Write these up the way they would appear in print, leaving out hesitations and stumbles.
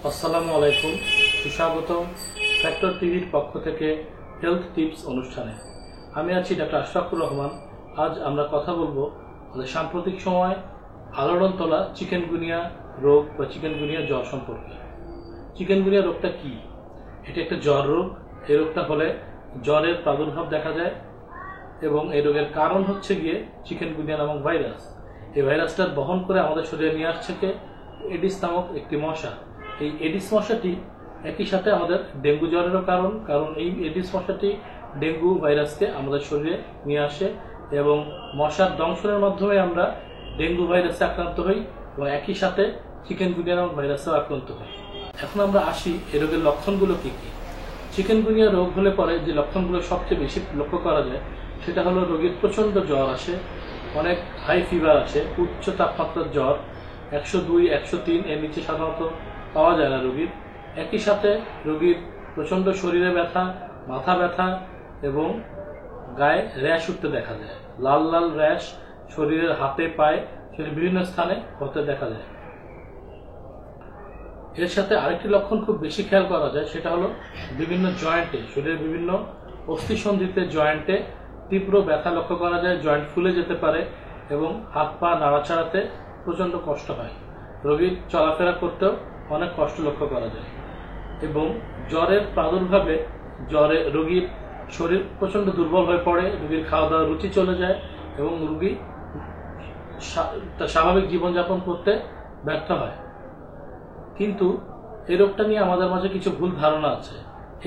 আসসালামু আলাইকুম, সুস্বাগতম ফ্যাক্টর টিভির পক্ষ থেকে হেলথ টিপস অনুষ্ঠানে। আমি আছি ডাক্তার আশরাফুর রহমান। আজ আমরা কথা বলবো সাম্প্রতিক সময় আলোড়ন তোলা চিকেনগুনিয়া রোগ বা চিকেনগুনিয়া জ্বর সম্পর্কে। চিকেনগুনিয়া রোগটা কি? এটি একটা জ্বর রোগ। এই রোগটা হলে জ্বরের প্রাদুর্ভাব দেখা যায় এবং এই রোগের কারণ হচ্ছে গিয়ে চিকেনগুনিয়া নামক ভাইরাস। এই ভাইরাসটা বহন করে আমাদের শরীরে নিয়ে আসছে এডিস নামক একটি মশা। এই এডিস মশাটি একই সাথে আমাদের ডেঙ্গু জ্বরেরও কারণ এই এডিস মশাটি ডেঙ্গু ভাইরাসকে আমাদের শরীরে নিয়ে আসে এবং মশার দংশনের মাধ্যমে আমরা ডেঙ্গু ভাইরাসে আক্রান্ত হই এবং একই সাথে চিকেনগুনিয়া নামক ভাইরাসেও আক্রান্ত হই। এখন আমরা আসি এই রোগের লক্ষণগুলো কি কি। চিকেনগুনিয়া রোগ হলে পরে যে লক্ষণগুলো সবচেয়ে বেশি লক্ষ্য করা যায় সেটা হলো রোগীর প্রচন্ড জ্বর আসে, অনেক হাই ফিভার আসে, উচ্চ তাপমাত্রার জ্বর 102, 103 এর নিচে সাধারণত পাওয়া যায় না রোগীর। একই সাথে রোগীর প্রচন্ড শরীরে ব্যথা, মাথা ব্যথা এবং গায়ে র্যাশ উঠতে দেখা যায়। লাল লাল র্যাশ শরীরের হাতে পায়ে শরীরের বিভিন্ন স্থানে হতে দেখা যায়। এর সাথে আরেকটি লক্ষণ খুব বেশি খেয়াল করা যায়, সেটা হলো বিভিন্ন জয়েন্টে, শরীরের বিভিন্ন অস্থিসন্ধিতে জয়েন্টে তীব্র ব্যথা লক্ষ্য করা যায়। জয়েন্ট ফুলে যেতে পারে এবং হাত পা নাড়াচাড়াতে প্রচন্ড কষ্ট হয়। রোগীর চলাফেরা করতেও অনেক কষ্ট লক্ষ্য করা যায় এবং জ্বরের প্রাদুর্ভাবে রোগীর শরীর প্রচন্ড দুর্বল হয়ে পড়ে, রোগীর খাওয়া দাওয়ার রুচি চলে যায় এবং রোগী স্বাভাবিক জীবনযাপন করতে ব্যর্থ হয়। কিন্তু এই রোগটা নিয়ে আমাদের মাঝে কিছু ভুল ধারণা আছে।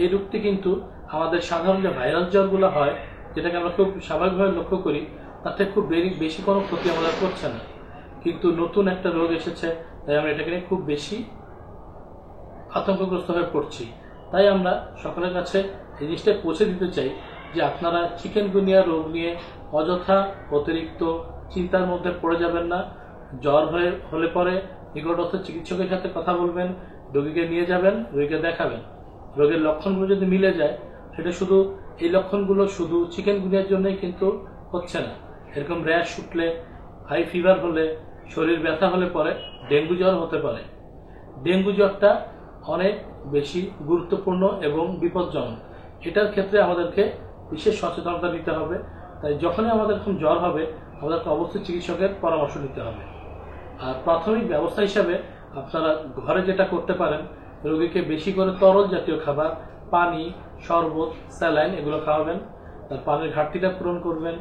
এই রোগটি কিন্তু আমাদের সাধারণ যে ভাইরাল জ্বরগুলো হয়, যেটাকে আমরা খুব স্বাভাবিকভাবে লক্ষ্য করি, তাতে খুব বেশি কোনো ক্ষতি আমাদের করছে না। কিন্তু নতুন একটা রোগ এসেছে, তাই আমরা এটাকে নিয়ে খুব বেশি আতঙ্কগ্রস্ত হয়ে পড়ছি। তাই আমরা সকলের কাছে এই জিনিসটা পৌঁছে দিতে চাই যে আপনারা চিকেনগুনিয়া রোগ নিয়ে অযথা অতিরিক্ত চিন্তার মধ্যে পড়ে যাবেন না। জ্বর হলে পরে নিকটস্থ চিকিৎসকের সাথে কথা বলবেন, রোগীকে নিয়ে যাবেন, রোগীকে দেখাবেন। রোগের লক্ষণগুলো যদি মিলে যায়, সেটা শুধু এই লক্ষণগুলো শুধু চিকেনগুনিয়ার জন্যই কিন্তু হচ্ছে না। এরকম র্যাশ উঠলে, হাই ফিভার হলে, শরীর ব্যথা হলে পরে ডেঙ্গু জ্বর হতে পারে। ডেঙ্গু জ্বরটা অনেক বেশি গুরুত্বপূর্ণ এবং বিপজ্জনক। এটার ক্ষেত্রে আমাদেরকে বিশেষ সচেতনতা নিতে হবে। তাই যখনই আমাদের এরকম জ্বর হবে, আমাদেরকে অবশ্যই চিকিৎসকের পরামর্শ নিতে হবে। আর প্রাথমিক ব্যবস্থা হিসাবে আপনারা ঘরে যেটা করতে পারেন, রোগীকে বেশি করে তরল জাতীয় খাবার, পানি, শরবত, স্যালাইন এগুলো খাওয়াবেন। তার পানির ঘাটতিটা পূরণ করবেন।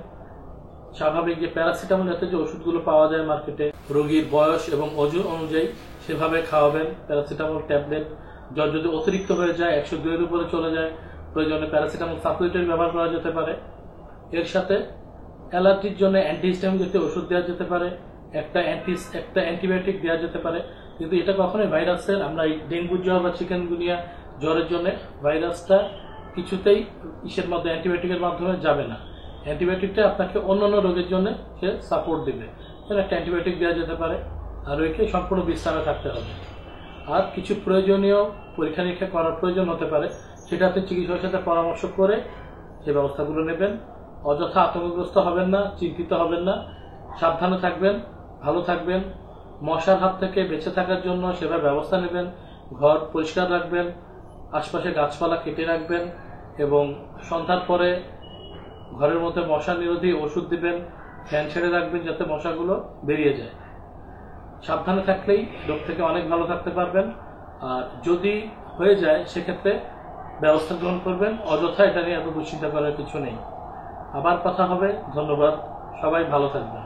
স্বাভাবিক যে প্যারাসিটামল জাতীয় যে ওষুধগুলো পাওয়া যায় মার্কেটে, রোগীর বয়স এবং ওজন অনুযায়ী সেভাবে খাওয়াবেন প্যারাসিটামল ট্যাবলেট। জ্বর যদি অতিরিক্ত হয়ে যায়, 102 এর উপরে চলে যায়, প্রয়োজনে প্যারাসিটামল সাপ্লিমেন্ট ব্যবহার করা যেতে পারে। এর সাথে অ্যালার্জির জন্য অ্যান্টিহিস্টামিন জাতীয় ওষুধ দেওয়া যেতে পারে, একটা অ্যান্টিবায়োটিক দেওয়া যেতে পারে। কিন্তু এটা কখনোই ভাইরাসের, আমরা এই ডেঙ্গু জ্বর বা চিকেনগুনিয়া জ্বরের জন্য ভাইরাসটা কিছুতেই অ্যান্টিবায়োটিকের মাধ্যমে যাবে না। অ্যান্টিবায়োটিকটা আপনাকে অন্যান্য রোগের জন্য সে সাপোর্ট দেবে। একটা অ্যান্টিবায়োটিক দেওয়া যেতে পারে আর ওইকে সম্পূর্ণ বিশ্রামে থাকতে হবে। আর কিছু প্রয়োজনীয় পরীক্ষা নিরীক্ষা করার প্রয়োজন হতে পারে, সেটা আপনি চিকিৎসকের সাথে পরামর্শ করে সে ব্যবস্থাগুলো নেবেন। অযথা আতঙ্কগ্রস্ত হবেন না, চিন্তিত হবেন না, সাবধানে থাকবেন, ভালো থাকবেন। মশার হাত থেকে বেঁচে থাকার জন্য সেভাবে ব্যবস্থা নেবেন। ঘর পরিষ্কার রাখবেন, আশপাশে গাছপালা কেটে রাখবেন এবং সন্ধ্যার পরে ঘরের মধ্যে মশা নিরোধী ওষুধ দিবেন, ফ্যান ছেড়ে রাখবেন যাতে মশাগুলো বেরিয়ে যায়। সাবধানে থাকলেই রোগ থেকে অনেক ভালো থাকতে পারবেন। আর যদি হয়ে যায় সেক্ষেত্রে ব্যবস্থা গ্রহণ করবেন। অযথা এটা নিয়ে এত দুশ্চিন্তা করার কিছু নেই। আবার কথা হবে। ধন্যবাদ। সবাই ভালো থাকবেন।